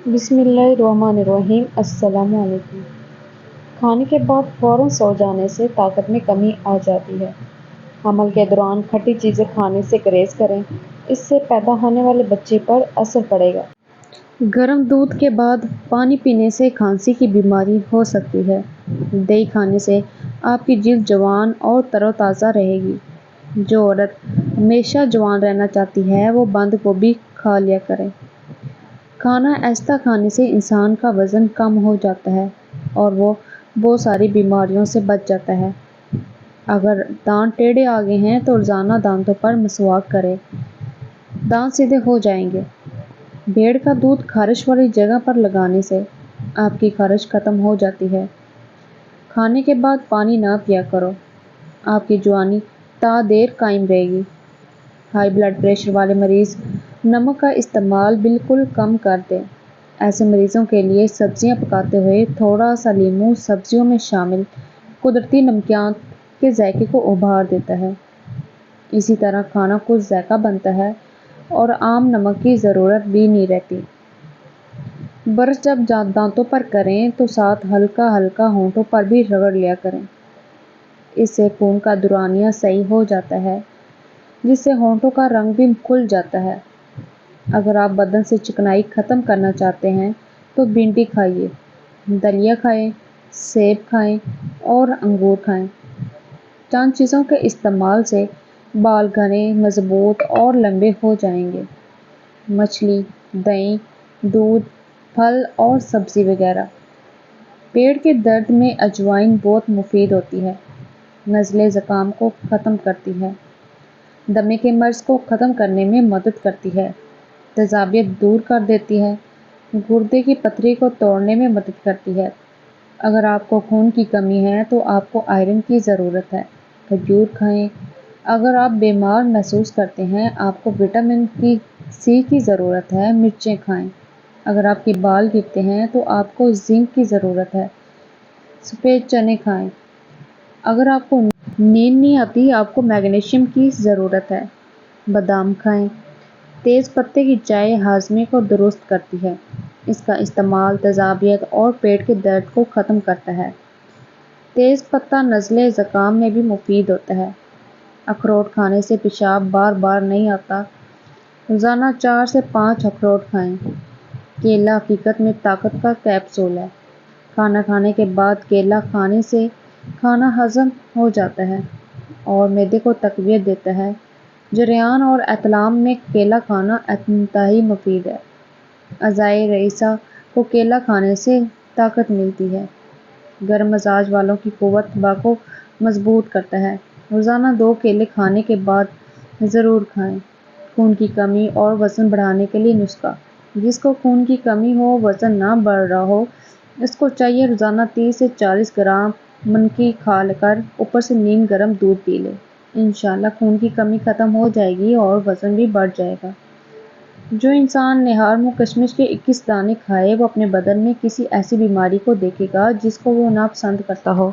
بسم اللہ الرحمن الرحیم۔ السلام علیکم۔ کھانے کے بعد فوراً سو جانے سے طاقت میں کمی آ جاتی ہے۔ حمل کے دوران کھٹی چیزیں کھانے سے گریز کریں، اس سے پیدا ہونے والے بچے پر اثر پڑے گا۔ گرم دودھ کے بعد پانی پینے سے کھانسی کی بیماری ہو سکتی ہے۔ دہی کھانے سے آپ کی جلد جوان اور تر و تازہ رہے گی۔ جو عورت ہمیشہ جوان رہنا چاہتی ہے وہ بند گوبھی کھا لیا کرے۔ کھانا آہستہ کھانے سے انسان کا وزن کم ہو جاتا ہے اور وہ بہت ساری بیماریوں سے بچ جاتا ہے۔ اگر دانت ٹیڑھے آ گئے ہیں تو روزانہ دانتوں پر مسواک کریں، دانت سیدھے ہو جائیں گے۔ بھیڑ کا دودھ خارش والی جگہ پر لگانے سے آپ کی خارش ختم ہو جاتی ہے۔ کھانے کے بعد پانی نہ پیا کرو، آپ کی جوانی تا دیر قائم رہے گی۔ ہائی بلڈ پریشر والے مریض نمک کا استعمال بالکل کم کر دیں۔ ایسے مریضوں کے لیے سبزیاں پکاتے ہوئے تھوڑا سا لیموں سبزیوں میں شامل قدرتی نمکیات کے ذائقے کو ابھار دیتا ہے۔ اسی طرح کھانا کچھ ذائقہ بنتا ہے اور عام نمک کی ضرورت بھی نہیں رہتی۔ برش جب دانتوں پر کریں تو ساتھ ہلکا ہلکا ہونٹوں پر بھی رگڑ لیا کریں۔ اس سے خون کا دورانیہ صحیح ہو جاتا ہے، جس سے ہونٹوں کا رنگ بھی کھل جاتا ہے۔ اگر آپ بدن سے چکنائی ختم کرنا چاہتے ہیں تو بھنڈی کھائیے، دلیا کھائیں، سیب کھائیں اور انگور کھائیں۔ چند چیزوں کے استعمال سے بال گھنے، مضبوط اور لمبے ہو جائیں گے۔ مچھلی، دہی، دودھ، پھل اور سبزی وغیرہ۔ پیٹ کے درد میں اجوائن بہت مفید ہوتی ہے۔ نزلے زکام کو ختم کرتی ہے۔ دمے کے مرض کو ختم کرنے میں مدد کرتی ہے۔ تیزابیت دور کر دیتی ہے۔ گردے کی پتھری کو توڑنے میں مدد کرتی ہے۔ اگر آپ کو خون کی کمی ہے تو آپ کو آئرن کی ضرورت ہے، کھجور کھائیں۔ اگر آپ بیمار محسوس کرتے ہیں، آپ کو وٹامن سی کی ضرورت ہے، مرچیں کھائیں۔ اگر آپ کے بال گرتے ہیں تو آپ کو زنک کی ضرورت ہے، سفید چنے کھائیں۔ اگر آپ کو نیند نہیں آتی، آپ کو میگنیشیم کی ضرورت ہے، بادام کھائیں۔ تیز پتے کی چائے ہاضمے کو درست کرتی ہے۔ اس کا استعمال تیزابیت اور پیٹ کے درد کو ختم کرتا ہے۔ تیز پتہ نزلے زکام میں بھی مفید ہوتا ہے۔ اخروٹ کھانے سے پیشاب بار بار نہیں آتا۔ روزانہ 4 سے 5 اخروٹ کھائیں۔ کیلا حقیقت میں طاقت کا کیپسول ہے۔ کھانا کھانے کے بعد کیلا کھانے سے کھانا ہضم ہو جاتا ہے اور معدے کو تقویت دیتا ہے۔ جریان اور اعتلام میں کیلا کھانا انتہائی مفید ہے۔ اعضائے رئیسہ کو کیلا کھانے سے طاقت ملتی ہے۔ گرم مزاج والوں کی قوت طبع کو مضبوط کرتا ہے۔ روزانہ 2 کیلے کھانے کے بعد ضرور کھائیں۔ خون کی کمی اور وزن بڑھانے کے لیے نسخہ۔ جس کو خون کی کمی ہو، وزن نہ بڑھ رہا ہو، اس کو چاہیے روزانہ 30 سے 40 گرام منکی کھا کر اوپر سے نیم گرم دودھ پی لے۔ انشاءاللہ خون کی کمی ختم ہو جائے گی اور وزن بھی بڑھ جائے گا۔ جو انسان نہار منہ کشمش کے 21 دانے کھائے وہ اپنے بدن میں کسی ایسی بیماری کو دیکھے گا جس کو وہ ناپسند کرتا ہو۔